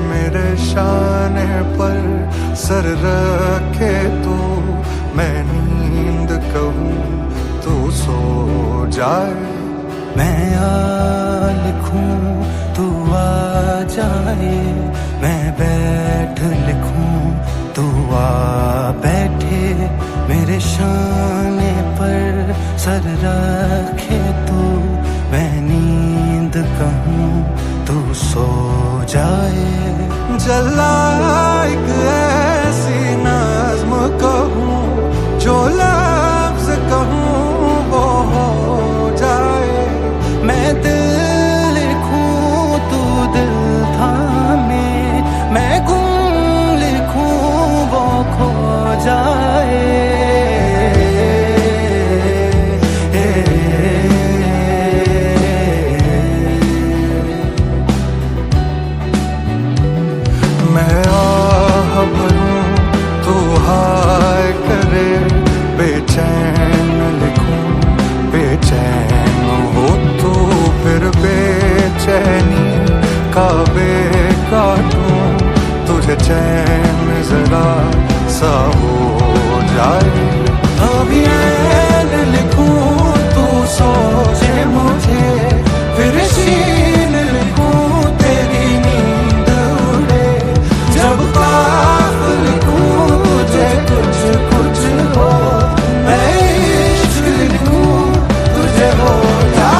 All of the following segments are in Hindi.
मेरे शाने पर सर रखे तू, मैं नींद कहूँ तू सो जाए। मैं आ लिखूं तू आ जाए, मैं बैठ लिखूं तू आ बैठे, मेरे शाने पर सर रखे तू, मैं नींद कहूँ तू सो जाए। जला एक ऐसी नज़्म कहूँ, जो लफ्ज़ कहूँ वो हो जाए। मैं दिल लिखूं तू दिल थामे, मैं गुम लिखूं वो खो जाए। मैं आह भरूं तू हाय करे, बेचैन लिखूं बेचैन हो तू, फिर बेचैनी का काटूं, तुझे चैन जरा सा हो जाए। अभी ऐन लिखूं तू सोचे मुझे, फिर शीन लिखूं तेरी नींद उड़े, जब काफ लिखूं तुझे कुछ कुछ हो, मैं इश्क लिखूं तुझे हो जाए।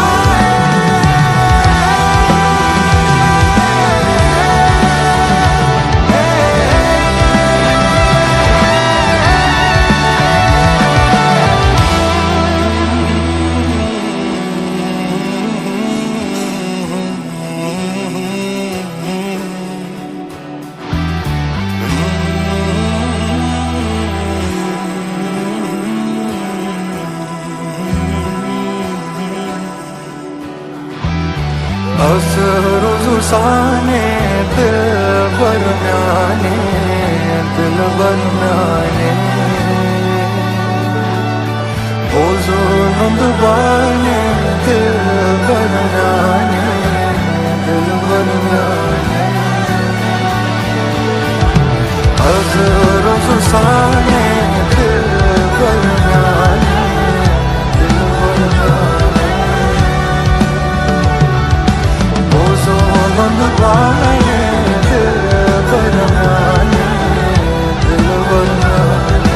असरो जुसाने दिल बरनाने, दिल बरनाने ओ जुल्मबाने, दिल बरनाने, दिल बरनाने। असरो जुसाने दिल बरनाने, दिल बरनाने मनवाने, दिल बरनाने, दिल बरनाने।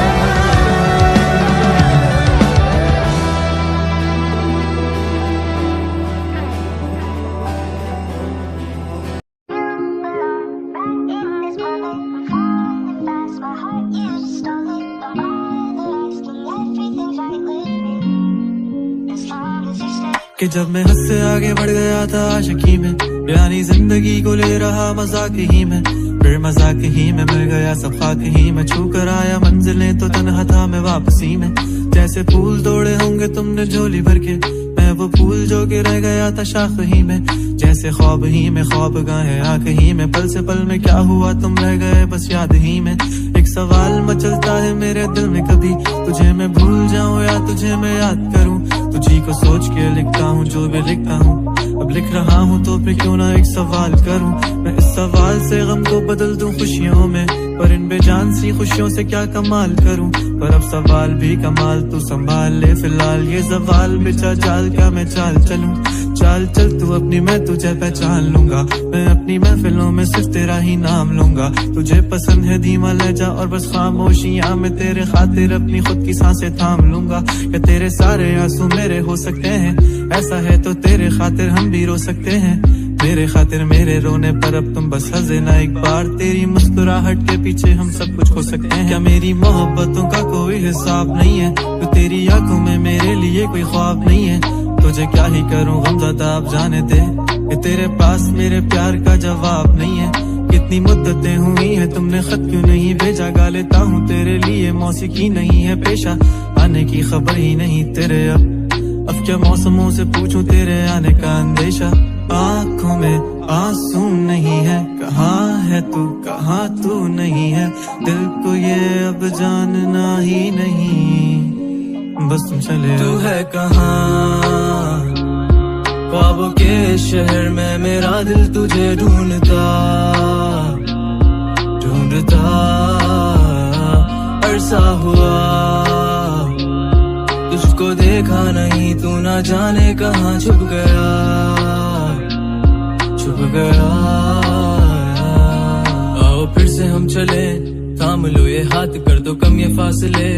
कि जब मैं हद से आगे बढ़ गया था आशिकी में, यानी जिंदगी को ले रहा मजाक ही में, फिर मजाक ही में मिल गया सब खाक ही में, छू कर आया मंजिलें तो तन्हा था मैं वापसी में। जैसे फूल तोड़े होंगे तुमने झोली भर के, मैं वो फूल जो के रह गया था शाख ही में, जैसे ख्वाब ही में ख्वाब गाहे आंख ही में, पल से पल में क्या हुआ तुम रह गए बस याद ही में। एक सवाल मचलता है मेरे दिल में, कभी तुझे मैं भूल जाऊं या तुझे मैं याद करूं, तुझी को सोच के लिखता हूँ जो भी लिखता हूँ, अब लिख रहा हूँ तो फिर क्यों ना एक सवाल करूं। मैं इस सवाल से गम को बदल दूं खुशियों में, पर इन बेजान सी खुशियों से क्या कमाल करूं, पर अब सवाल भी कमाल तू संभाल ले फिलहाल, ये सवाल बिछा जाल क्या मैं चाल चलूं। चाल चल तू अपनी मैं तुझे पहचान लूंगा, मैं अपनी महफिलों में सिर्फ तेरा ही नाम लूंगा। तुझे पसंद है धीमा लहजा और बस खामोशियां, मैं तेरे खातिर अपनी खुद की सांसें थाम लूंगा। क्या तेरे सारे आंसू मेरे हो सकते हैं, ऐसा है तो तेरे खातिर हम भी रो सकते हैं, मेरे खातिर मेरे रोने पर अब तुम बस हंसे ना एक बार, तेरी मुस्कुराहट के पीछे हम सब कुछ हो सकते हैं। क्या मेरी मोहब्बतों का कोई हिसाब नहीं है, तो तेरी आंखों में मेरे लिए कोई ख्वाब नहीं है, तुझे क्या ही करूं गमज़दा अब जाने दे, कि तेरे पास मेरे प्यार का जवाब नहीं है। कितनी मुद्दतें हुई हैं तुमने खत क्यों नहीं भेजा, गा लेता हूँ तेरे लिए मौसीकी नहीं है पेशा, आने की खबर ही नहीं तेरे अब क्या मौसमों से पूछूं तेरे आने का अंदेशा। आँखों में आंसू नहीं है, कहाँ है तू कहाँ तू नहीं है, दिल को ये अब जानना ही नहीं, बस तुम चले। तू है कहाँ ख्वाबों के शहर में, मेरा दिल तुझे ढूंढता ना जाने कहाँ छुप गया, छुप गया। आओ फिर से हम चले, थाम लो ये हाथ, कर दो कम ये फासले।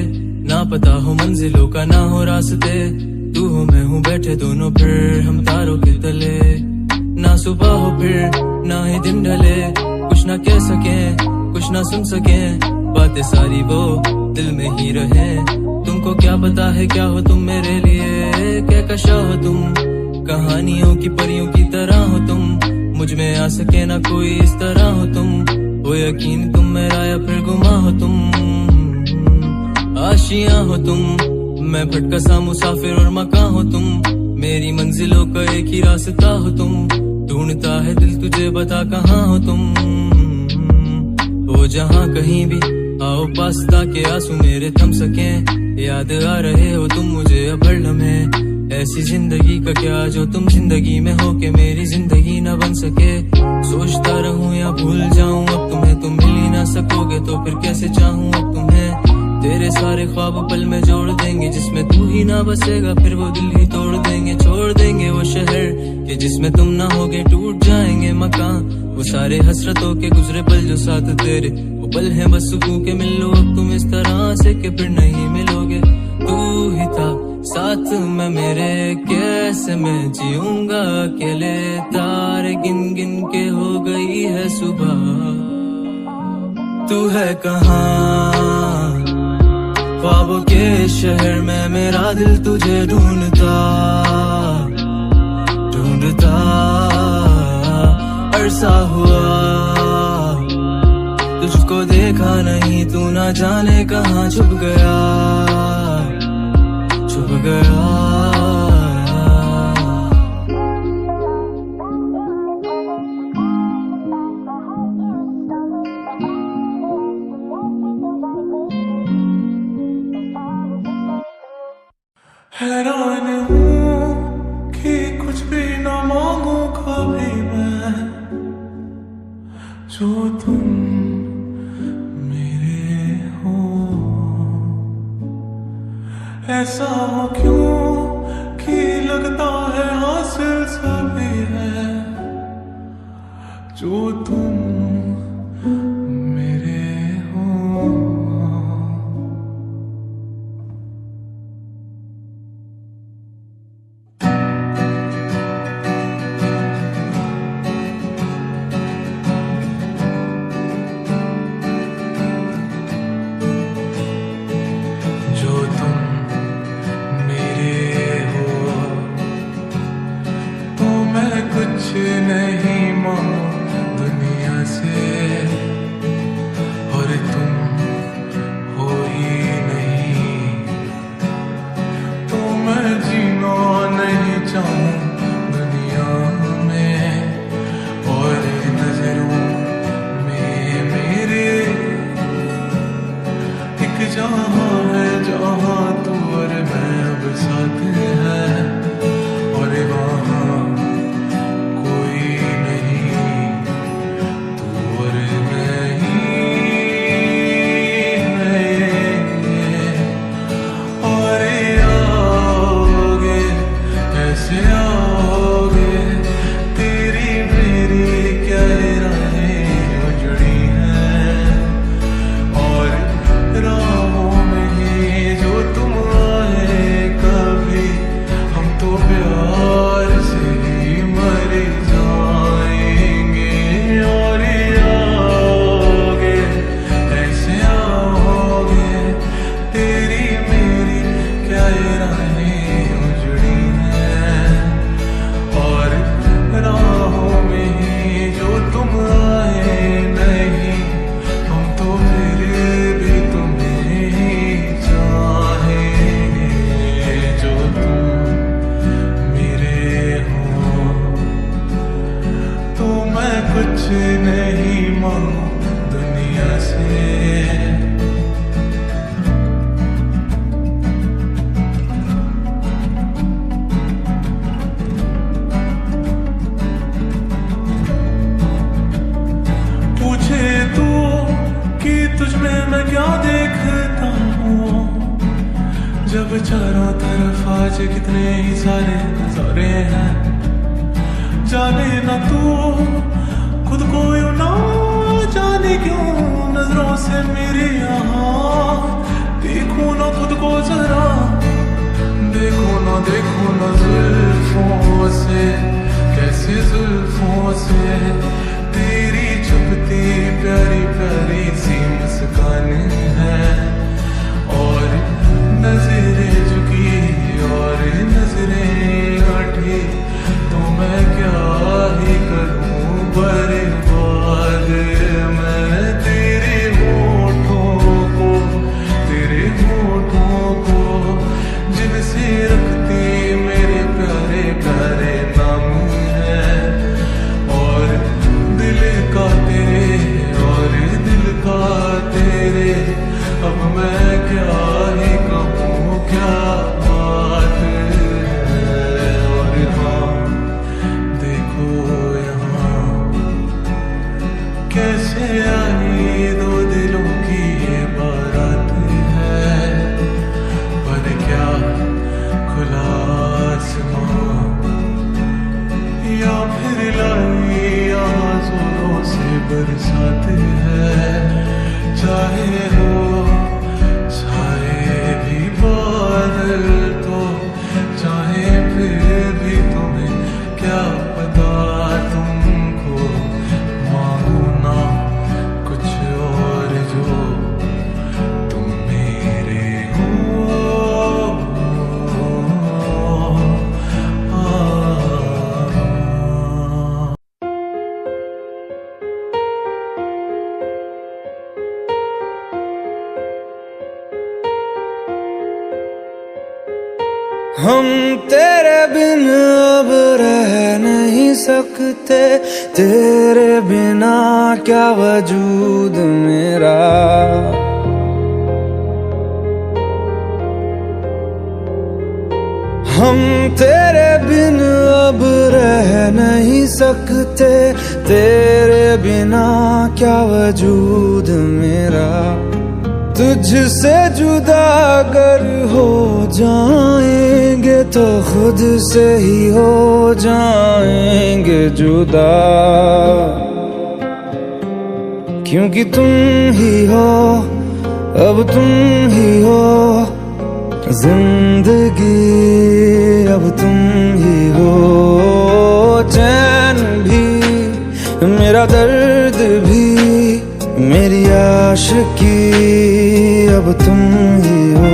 ना पता हो मंजिलों का ना हो रास्ते, तू हो मैं हूँ बैठे दोनों फिर हम तारों के तले। ना सुबह हो फिर ना ही दिन ढले, कुछ ना कह सके कुछ ना सुन सके, बातें सारी वो दिल में ही रहे। तुमको क्या पता है क्या हो तुम मेरे लिए, क्या कशा हो तुम, कहानियों की परियों की तरह हो तुम। मुझ में आ सके ना कोई इस तरह हो तुम, हो यकीन तुम मेरा या फिर गुमा हो तुम। आशियां हो तुम, मैं भटका सा मुसाफिर और मकां हो तुम, मेरी मंजिलों का एक ही रास्ता हो तुम। ढूंढता है दिल तुझे बता कहाँ हो तुम, हो जहाँ कहीं भी आओ पास ताकि आंसू मेरे थम सके। याद आ रहे हो तुम मुझे अब हर लम्हे, ऐसी जिंदगी का क्या जो तुम जिंदगी में हो के मेरी जिंदगी न बन सके। सोचता रहूं या भूल जाऊं अब तुम्हें, तुम मिल ही ना सकोगे तो फिर कैसे चाहूं अब तुम्हें। तेरे सारे ख्वाब पल में जोड़ देंगे, जिसमें तू ही ना बसेगा फिर वो दिल ही तोड़ देंगे। छोड़ देंगे वो शहर कि जिसमें तुम ना होगे, टूट जाएंगे मकान वो सारे हसरतों के गुजरे पल जो साथ तेरे, वो पल है बस सुकून के। मिल लो अब तुम इस तरह से कि फिर नहीं मिलोगे। तू ही था साथ में मेरे, कैसे मैं जीऊंगा अकेले। तारे गिन गिन के हो गई है सुबह, तू है कहाँ ख्वाबों के शहर में, मेरा दिल तुझे ढूंढता ढूंढता। अरसा हुआ तुझको देखा नहीं, तू ना जाने कहाँ छुप गया, छुप गया। हैरान हूँ कि कुछ भी न मांगू कभी मैं, जो तुम मेरे हो। ऐसा हो क्यों कि लगता है हासिल सभी है, जो तुम मेरे हो। नहीं मांगू दुनिया से, और तुम हो ही नहीं, तो मैं जीना नहीं चाहूं दुनिया में। और नजरों में मेरे एक जहां है जहां तू और मैं अब साथ हैं, और वहां नहीं मांगू दुनिया से। पूछे तू कि तुझ में मैं क्या देखता हूँ, जब चारों तरफ आज कितने ही सारे नजारे हैं, जाने ना तू खुद को यूं ना जाने क्यों नजरों से मेरे यहाँ देखो ना खुद को जरा, देखो ना जुल्फों से, कैसे जुल्फों से तेरी चुपती प्यारी प्यारी सी मुस्कान है, और नजरें झुकी और नजरें उठी तो मैं क्या ही करूं बर्बाद मैं तेरे होठों को जिनसे रखती मेरे प्यारे प्यारे नाम है, और दिल का तेरे अब मैं क्या ही कहूँ क्या बात है। और हाँ देखो यहाँ कैसे आई दो दिलों की ये बारात है, पर क्या खुला आसमां या फिर लाई यहाँ जोरों से बरसात है, चाहे हो छाए भी बादल तो चाहे फिर भी तुम्हें क्या पता, तुमको मांगू ना कुछ और जो तुम मेरे हो। हम तेरे बिन अब रह नहीं सकते, तेरे बिना क्या वजूद मेरा। हम तेरे बिन अब रह नहीं सकते, तेरे बिना क्या वजूद मेरा। तुझसे जुदा अगर हो जाएंगे तो खुद से ही हो जाएंगे जुदा, क्योंकि तुम ही हो अब तुम ही हो जिंदगी, अब तुम ही हो चैन भी मेरा दर्द भी मेरी आशिकी, अब तुम ही हो।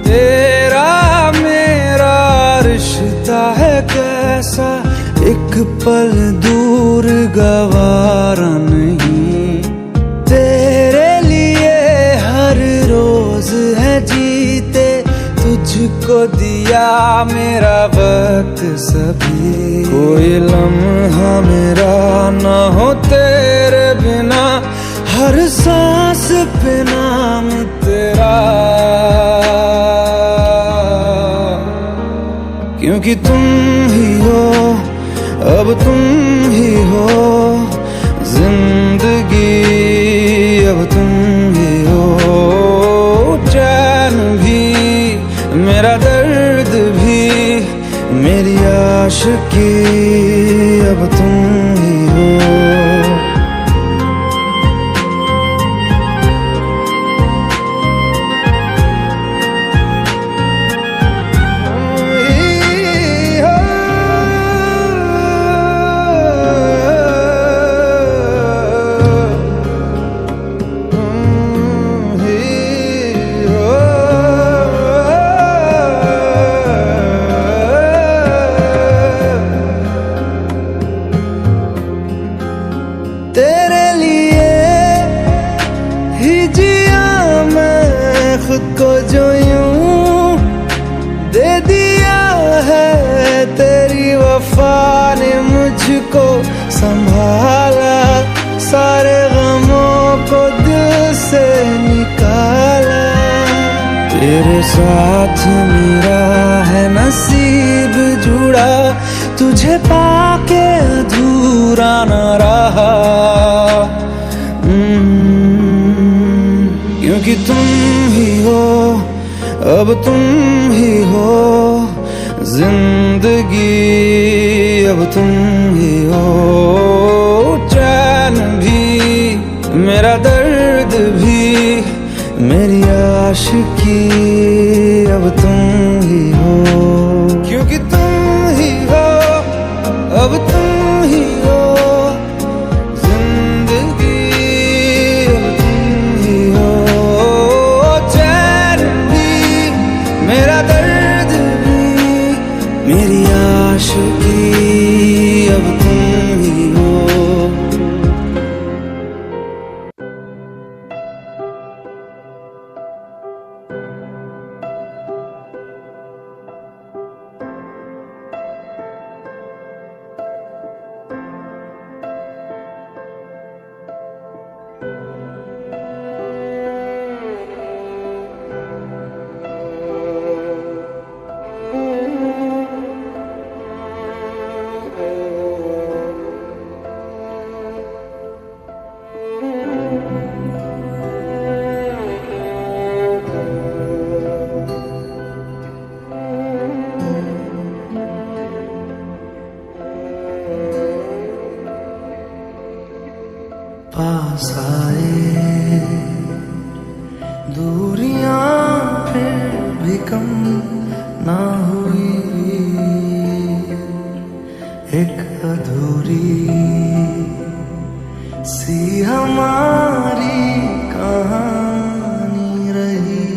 तेरा मेरा रिश्ता है कैसा, एक पल दूर गवारा नहीं। तेरे लिए हर रोज है जीते, तुझको दिया मेरा वक्त सभी। कोई लम्हा मेरा ना हो तेरे बिना, हर सांस पे नाम तेरा, क्योंकि तुम ही हो अब तुम ही हो जिंदगी, अब तुम ही हो चैन भी मेरा दर्द भी मेरी आशिकी, अब तुम ही हो। तेरे लिए ही जिया मैं खुद को जो यूं दे दिया है, तेरी वफा ने मुझको संभाला सारे गम तेरे साथ मेरा है नसीब जुड़ा, तुझे पाके अधूरा न रहा। क्योंकि तुम ही हो, अब तुम ही हो जिंदगी, अब तुम ही हो चैन भी, मेरा दर्द भी, मेरी आशिकी, अब तुम ही हो। क्योंकि तुम ही हो, अब तुम ही हो जिंदगी, अब तुम ही हो चैन भी, मेरा दर्द भी, मेरी आशिकी, अब तुम ही हो। पास आए दूरियां फिर भी कम ना हुई, एक अधूरी सी हमारी कहानी रही।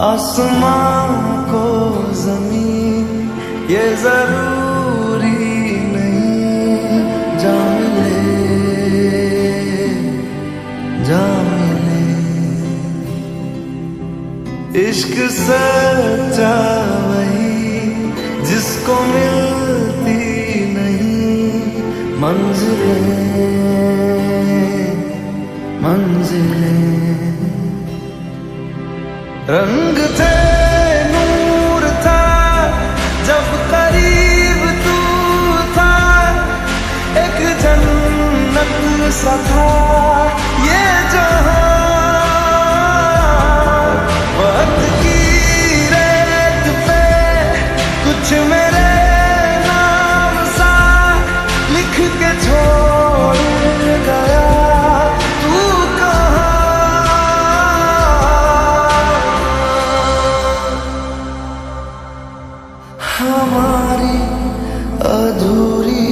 आसमां को ज़मीन ये जरूरी नहीं, जा मिले इश्क सच्चा वही जिसको मिलती नहीं मंजिलें, रंग थे नूर था जब करीब तू था, एक जन्नत सा था ये जहां। वक्त की रेत पे कुछ मेरे नाम सा लिख के छोड़ गया, तू कहाँ? हमारी अधूरी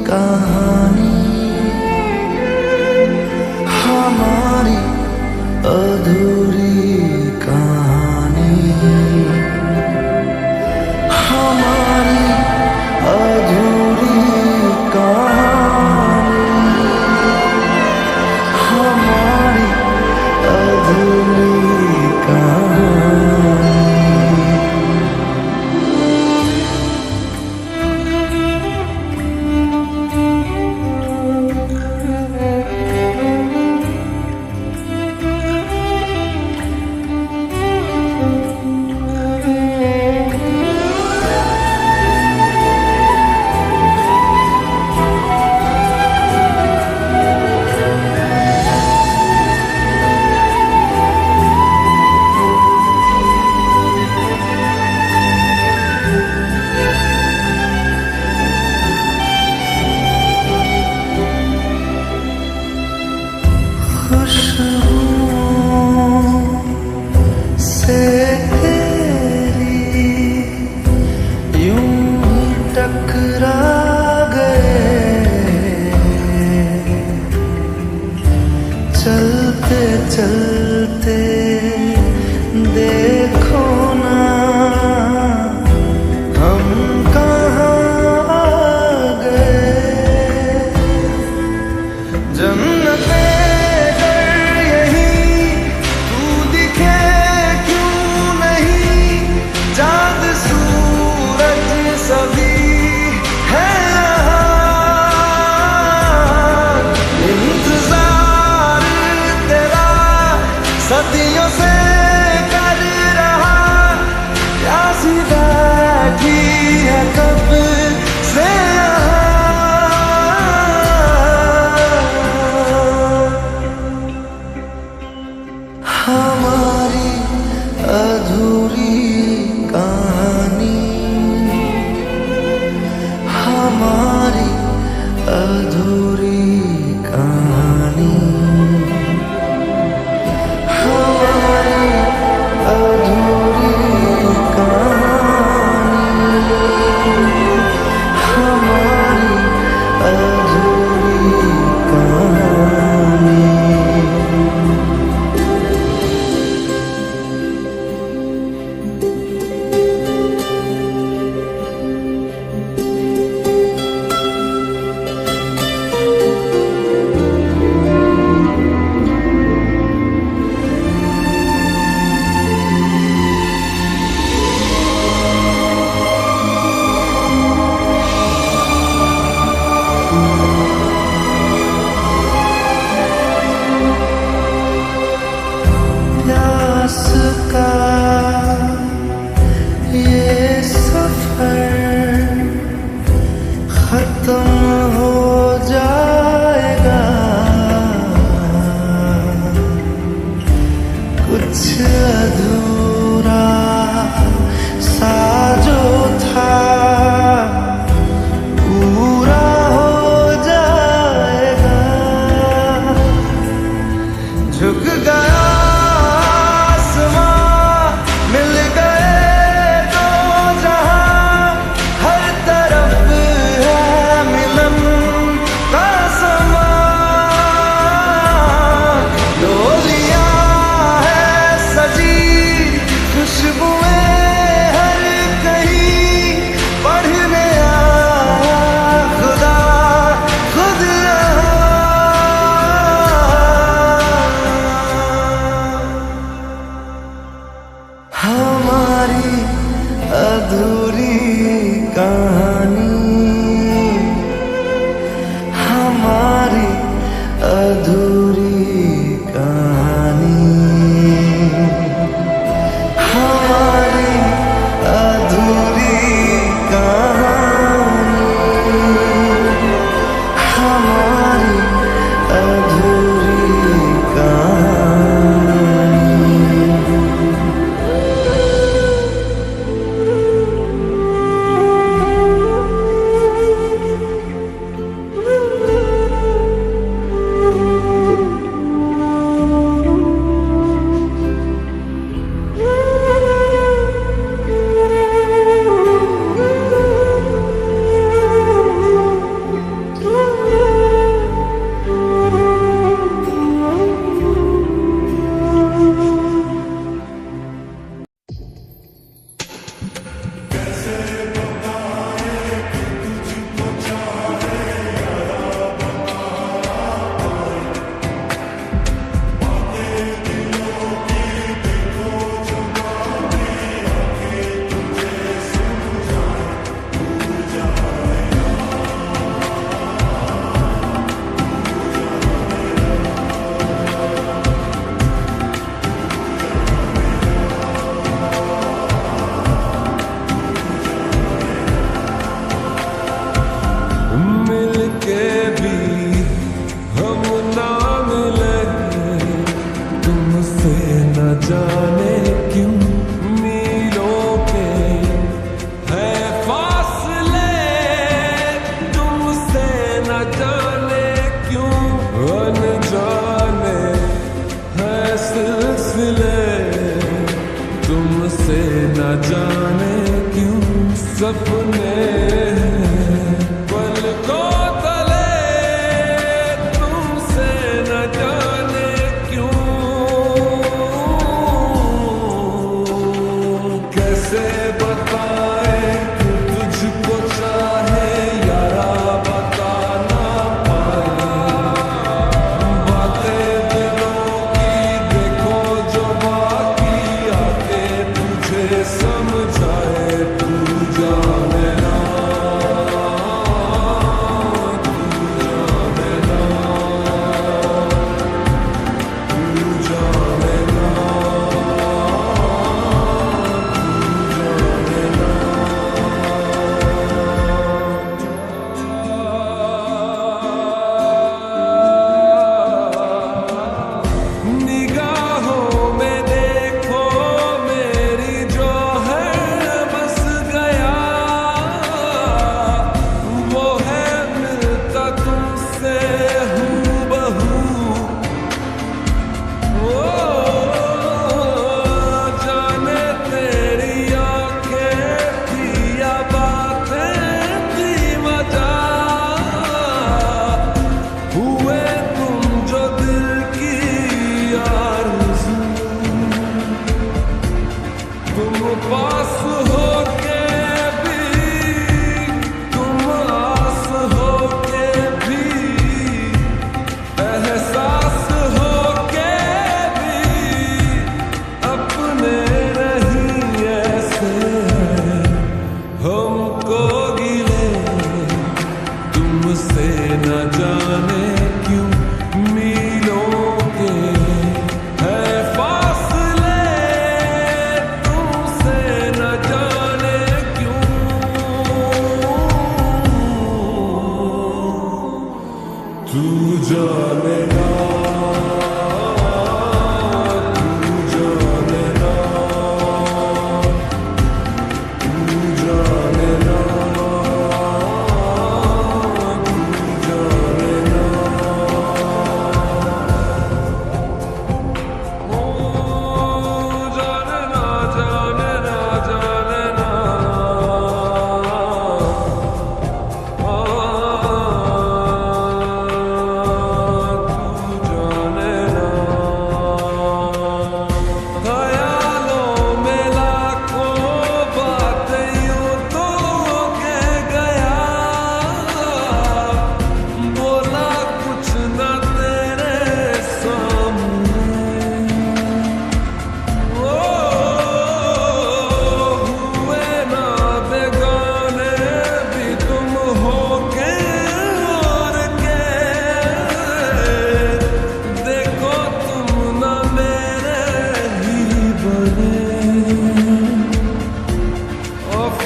कहानी, हमारी अधूरी कहानी, हमारी अधूरी कहानी, हमारी अधूरी कहानी। से तेरी यूं टकरा गए, चलते चलते देखो ना हम कहाँ आ गए। जन्नते सभी है बैठी है कब से हमारी अधूरी कहानी, हमारी अधूरी कहानी, हमारी अधूरी कहानी, हमारी अधूरी कहानी। प्यास का ये सफर खत्म हो जाएगा, कुछ अधूरा सा जो था पूरा हो जाएगा। झुक गया मिल गए दो जहां, हर तरफ है मिलन का समा। डोलियां है सजी खुशबुएं हर कहीं, पढ़ने आया खुदा खुद हमारी अधूरी कहानी, हमारी अधूरी कहानी, हमारी अधूरी कहानी, हमारी अधूरी कहानी। जाने क्यों मीलों के है फासले, तुमसे न जाने क्यों अनजाने है सिलसिले, तुमसे न जाने क्यों सपने पलकों तले, तुमसे न जाने कैसे बताए कि तुझको चाहे यारा बता ना पाए, बातें दिलों की देखो जो बाकी आके तुझे समझाए, तू जाने ना।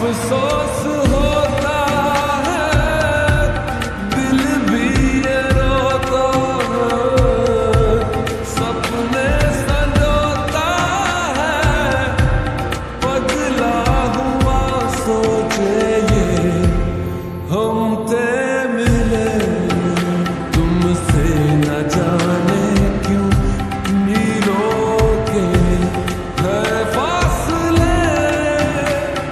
अफसोस होता है, दिल भी ये रोता है, सपने संजोता है, पगला हुआ सोचे ये हम ते मिले, तुमसे न जाने क्यों मीलों के है फासले,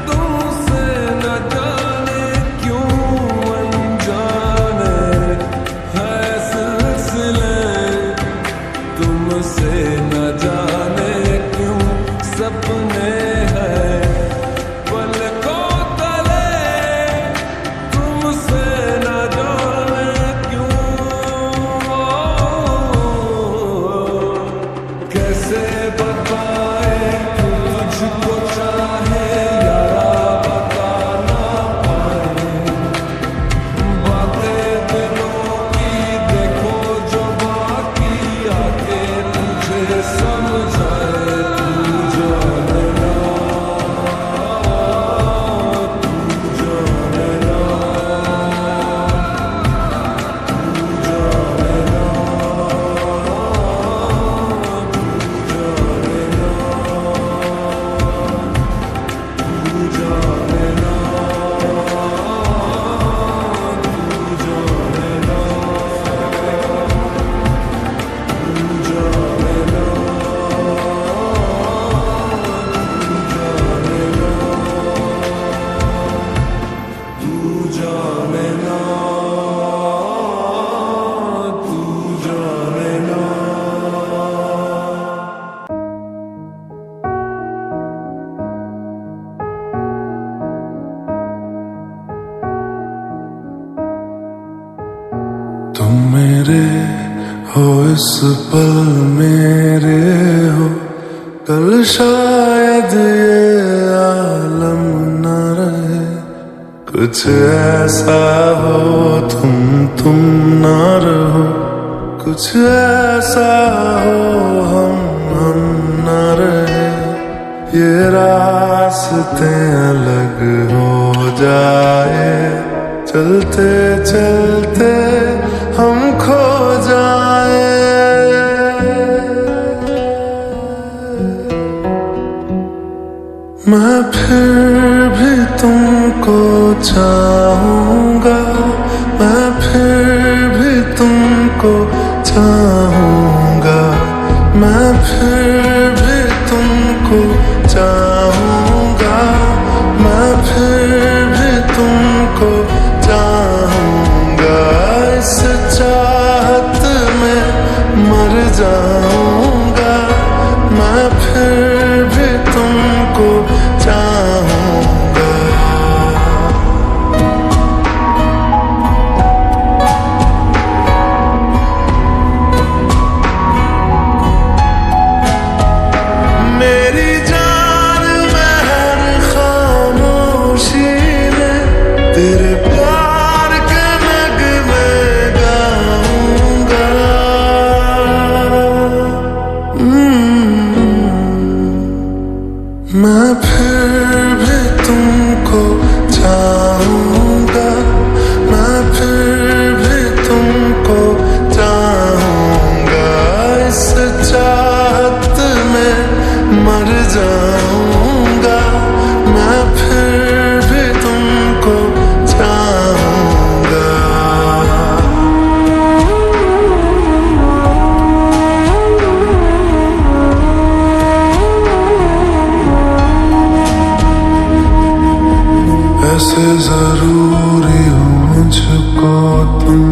तुमसे न जाने क्यों अनजाने है सिलसिले, तुमसे न जाने क्यों सपने हैं पलकों तले, तुमसे न जाने क्यों। कैसे बताए तुझको चाहे यारा बता ना पाए, बातें दिलों की देखो जो बाकी आके तुझे समझाए, तू जाने ना, तू जाने ना, तू जाने ना, तू जाने ना, तू जाने ना, तू जाने ना, तू जाने ना, तू जाने ना। तुम मेरे हो इस पल मेरे हो, कल शायद ये आलम न रहे, कुछ ऐसा हो तुम ना रहो, कुछ ऐसा हो हम न रहे, ये रास्ते अलग हो जाए, चलते चलते हम खो जाए। मैं फिर भी तुमको चाहूंगा, मैं फिर भी तुमको चाहूंगा, मैं फिर भी तुमको चाहूंगा, मैं फिर भी तुमको चाहूंगा, इस चाहत में मर जाऊंगा, मैं फिर भी तुमको चाहूंगा। मेरी जान में हर खामोशी में तेरे प्यार के नगमे गाऊंगा। मैं फिर भी तुमको चाहूंगा, मैं फिर भी तुमको चाहूंगा, इस चाहत में मर जाऊंगा, मैं फिर भी तुमको चाहूंगा। ऐसे जरूरी हो मुझको तुम,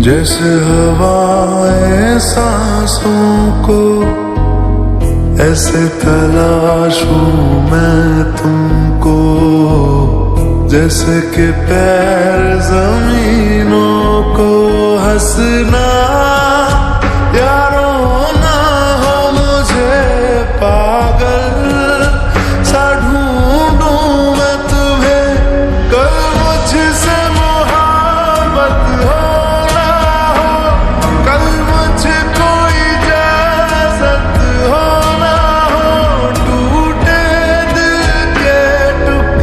जैसे हवाएं सांसों को, ऐसे तलाशूं मैं तुमको, जैसे कि पैर जमीनों को। हंसना यारों ना हो मुझे पागल सा ढूंढूं मैं तुम्हें, कल मुझसे मोहब्बत हो ना हो, कल मुझको इजाजत हो ना हो, टूटे दिल के टुकड़े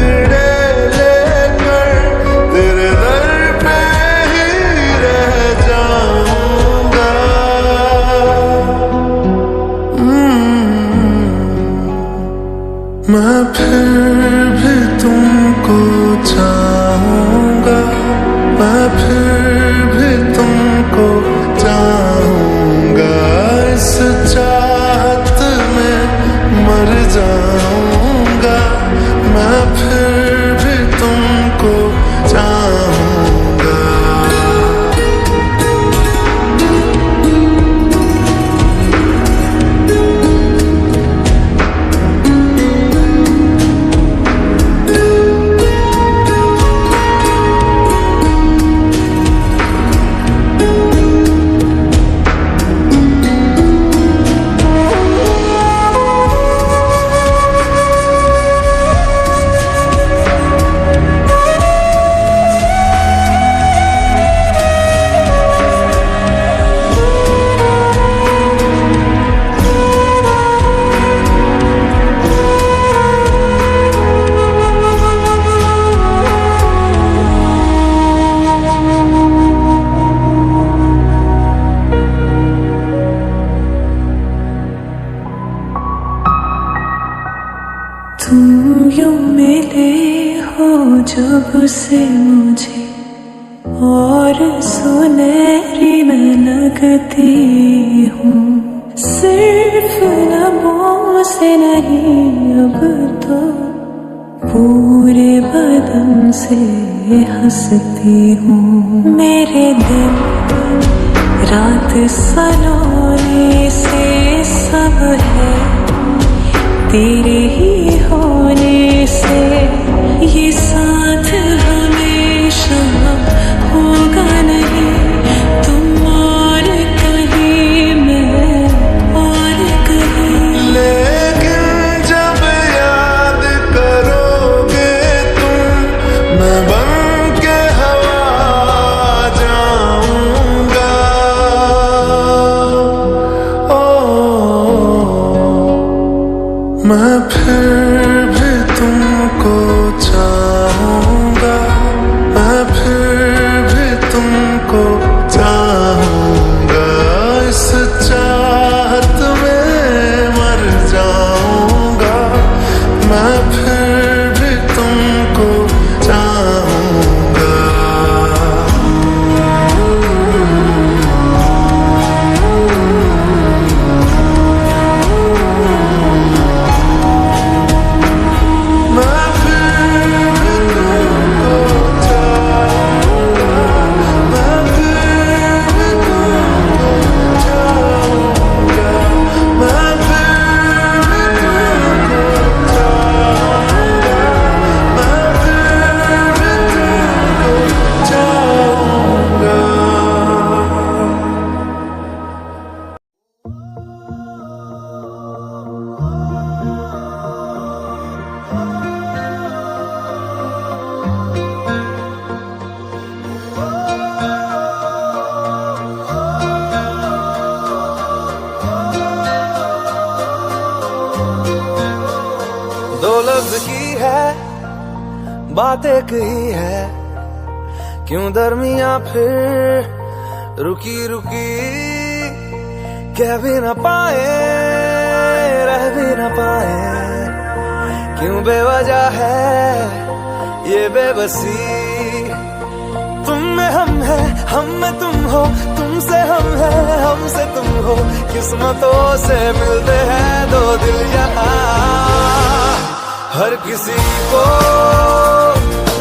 मिले हो जब से मुझे और सुनहरी मैं लगती हूँ। सिर्फ लबों से नहीं अब तो पूरे बदन से हंसती हूँ। मेरे दिन रात सलोने से सब है तेरे ही होने से। ये साथ हमेशा होगा नहीं, तुम और कहीं मैं और कहीं। लेकिन जब याद करोगे तुम, मैं बन के हवा जाऊंगा। मैं फिर भी तुमको चाहूंगा, मैं फिर भी तुमको चाहूंगा। इस चाहत में मर जाऊंगा, मैं फिर भी तुमको चाहूंगा। दो लफ्ज की है बात एक ही है, क्यों दरमिया फिर रुकी रुकी। कह भी न पाए रह भी न पाए, क्यों बेवजह है ये बेबसी। तुम में हम है, हम में तुम हो, तुमसे हम है, हमसे तुम हो। किस्मतों से मिलते हैं दो दिल यहाँ, हर किसी को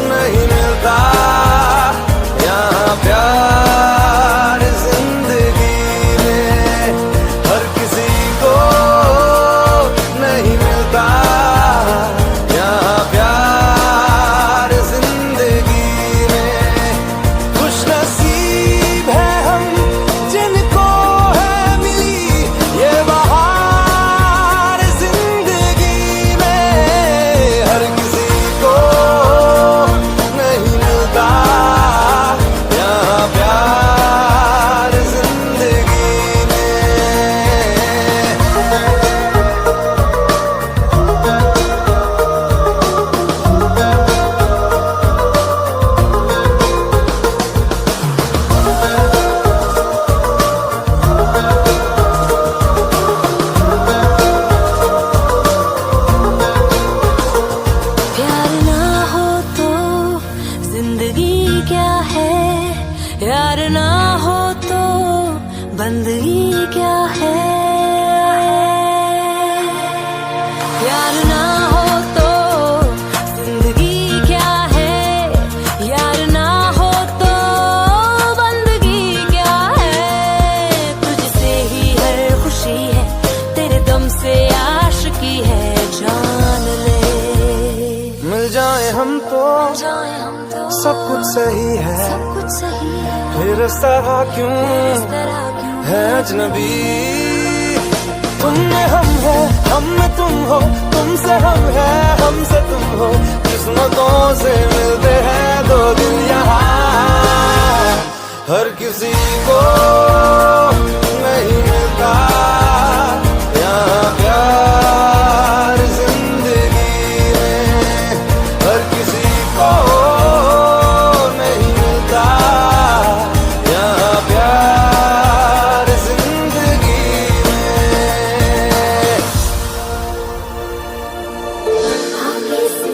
नहीं मिलता यहाँ प्यार जिंदगी में। हर किसी को नहीं मिलता यहाँ प्यार जिंदगी में। खुश नसीब है हम जिनको है मिली ये बहार जिंदगी में। हर किसी को नहीं मिलता यहाँ प्यार जिंदगी में। प्यार ना हो तो जिंदगी क्या है, यार ना हो तो बंदगी क्या है। प्यार ना हो तो जिंदगी क्या है, यार ना हो तो बंदगी क्या है। तुझसे ही हर खुशी है, तेरे दम से आशिकी है, जान ले। मिल जाए हम तो सब कुछ सही है, फिर इस तरह क्यों है अजनबी। तुम में हम है, हम में तुम हो, तुमसे हम है, हमसे तुम हो। किस्मतों से मिलते हैं दो दिल यहाँ, हर किसी को नहीं मिलता यहाँ प्यार जिंदगी में। हर किसी को नहीं मिलता यहाँ प्यार जिंदगी में। किसी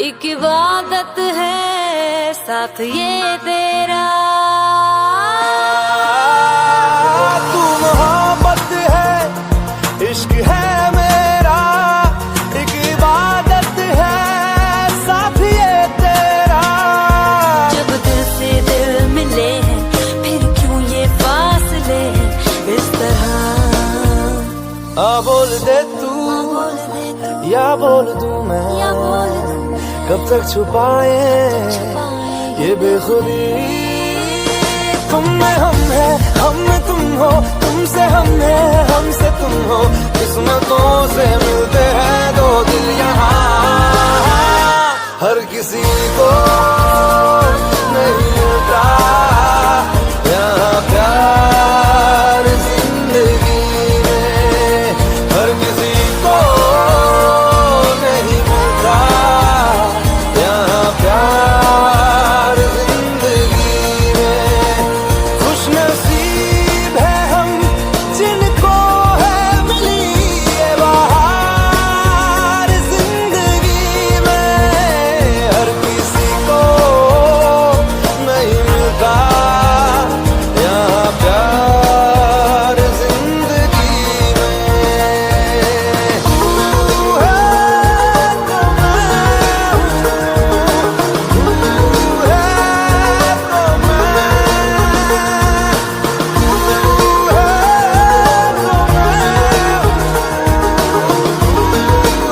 एक इबादत है साथ ये तेरा। तू मोहब्बत है, इश्क है मेरा, एक इबादत है साथ ये तेरा। जब दिल से दिल मिले हैं फिर क्यों ये फासले हैं इस तरह। बोल दे तू या बोल दूं मैं, कब तक छुपाए ये बेखुदी। तुम में हम है, हम में तुम हो, तुमसे हम है, हमसे तुम हो। किस्मतों से मिलते हैं दो दिल यहाँ, हर किसी को नहीं मिलता यहाँ प्यार जिंदगी में, हर किसी को नहीं मिलता यहाँ प्यार जिंदगी में। खुश नसीब है हम जिनको है मिली ये बहार जिंदगी में, हर किसी को नहीं मिलता यहाँ प्यार जिंदगी में। तू है तो मैं हूँ, तू है तो मैं, तू है तो मैं हूँ, तू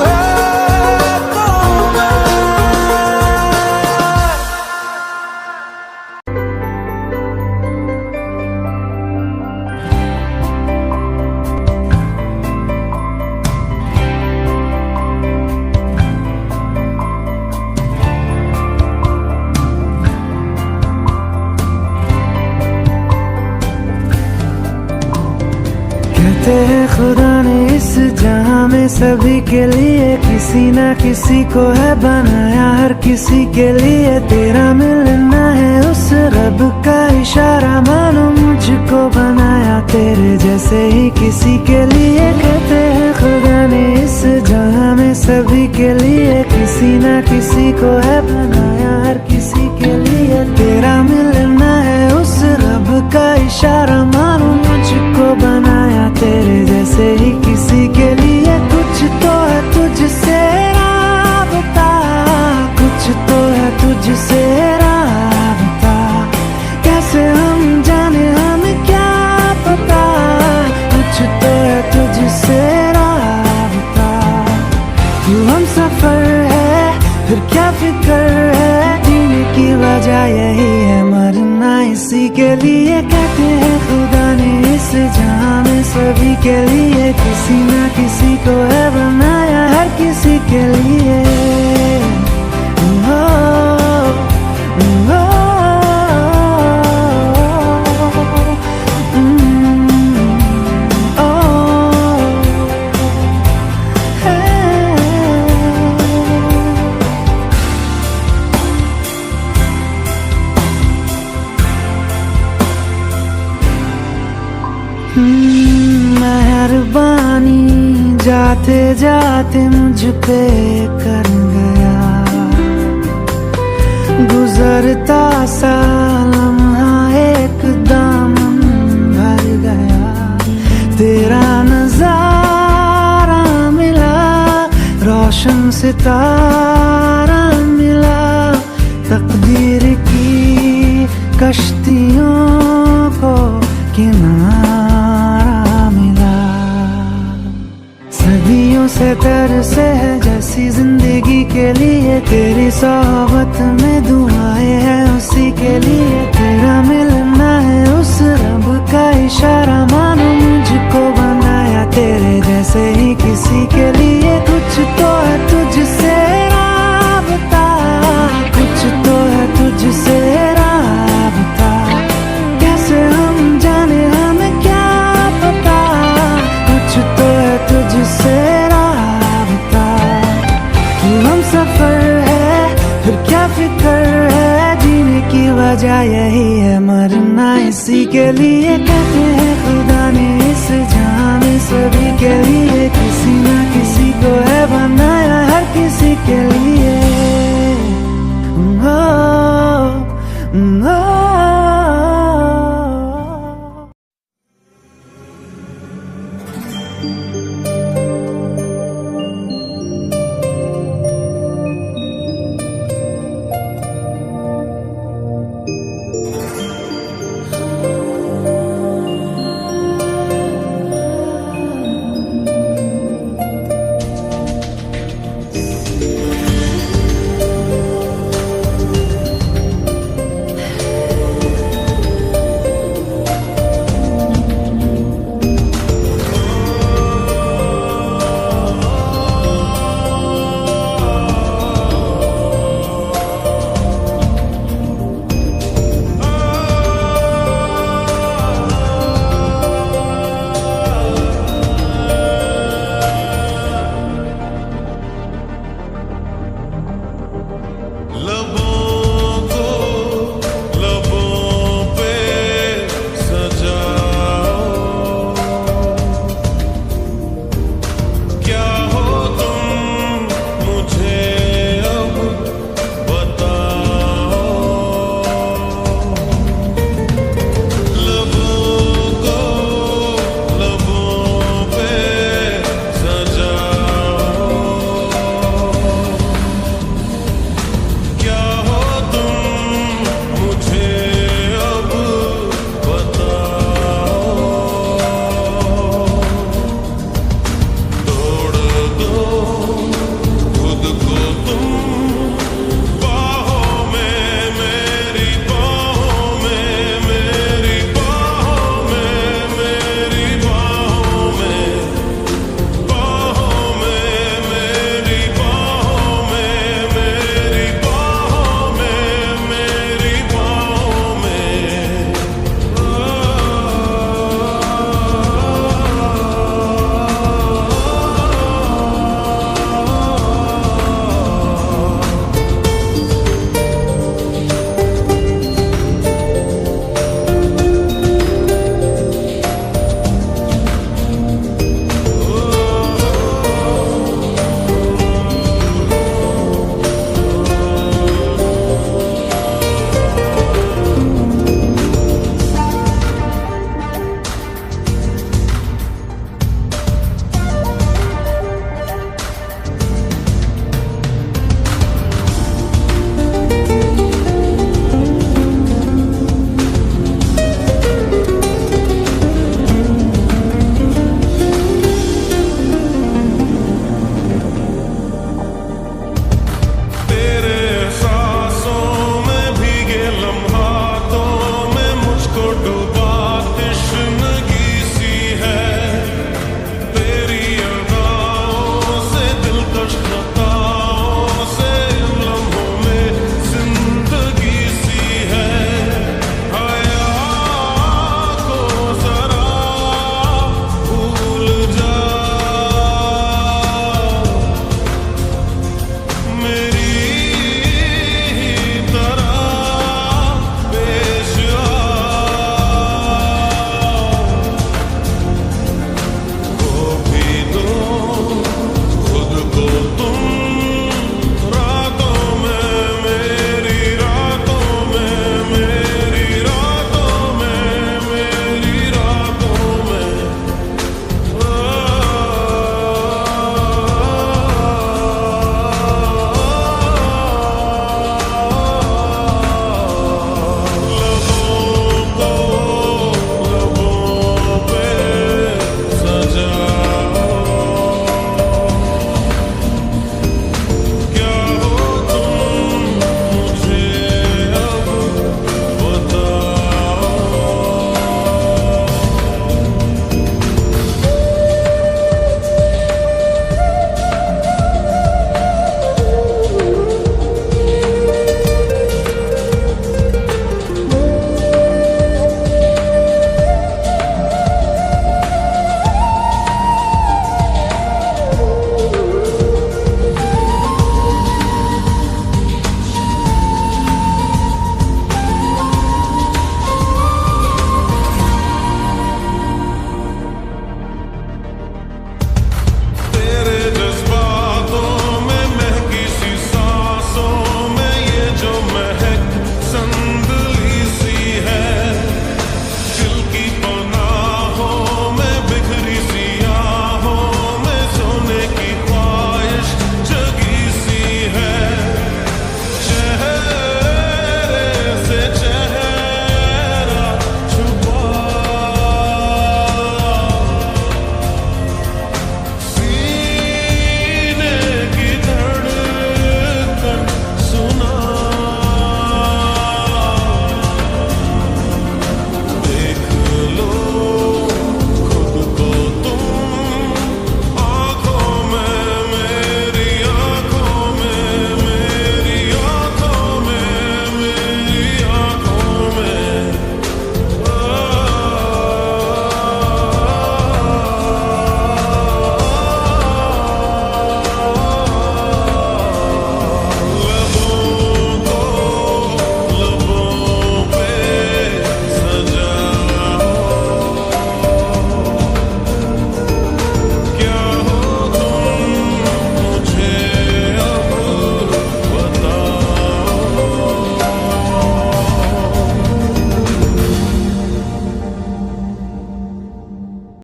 है तो मैं। कहते हैं खुदा ने इस जहां में सभी के लिए किसी ना किसी को है बनाया, हर किसी के लिए तेरा मिलना है उस रब का इशारा। मानो मुझको बनाया तेरे जैसे ही किसी के लिए। कहते हैं खुदा ने इस जहां में सभी के लिए किसी ना किसी को है बनाया, हर किसी के लिए तेरा मिलना है उस रब का इशारा। मानो मुझको बनाया तेरे जैसे ही किसी के लिए। कुछ तो है तुझसे राबता, कुछ तो है तुझसे राबता, कैसे हम जाने हमें क्या पता। कुछ तो है तुझसे राबता, क्यों हम सफर है फिर क्या फिक्र है। जीने की वजह यही है मरना इसी के लिए। कहते हैं खुदा ने इस जहां में सभी के लिए किसी ना किसी को है बनाया, हर किसी के लिए। ओ, ओ, मेहरबानी जाते जाते मुझ पे कर गया, गुजरता सा लम्हा एक दामन भर गया। तेरा नजारा मिला, रोशन सितारा मिला, तकदीर की कश्तियों को किनारा मिला। सदियों से तरसे है जैसी जिंदगी के लिए, तेरी सोहबत में दुआएं हैं उसी के लिए। तेरा मिलना है उस रब का इशारा। मानो मुझको बनाया तेरे जैसे ही किसी के लिए। कुछ तो है तुझसे राबता, कुछ तो है तुझसे राबता, कैसे हम जाने हमें क्या पता। कुछ तो है तुझसे राबता, क्यों हम सफर है फिर क्या फिक्र है। जीने की वजह यही है मरना इसी के लिए। कहते हैं खुदा ने इस जहां में सभी के लिए किसी ना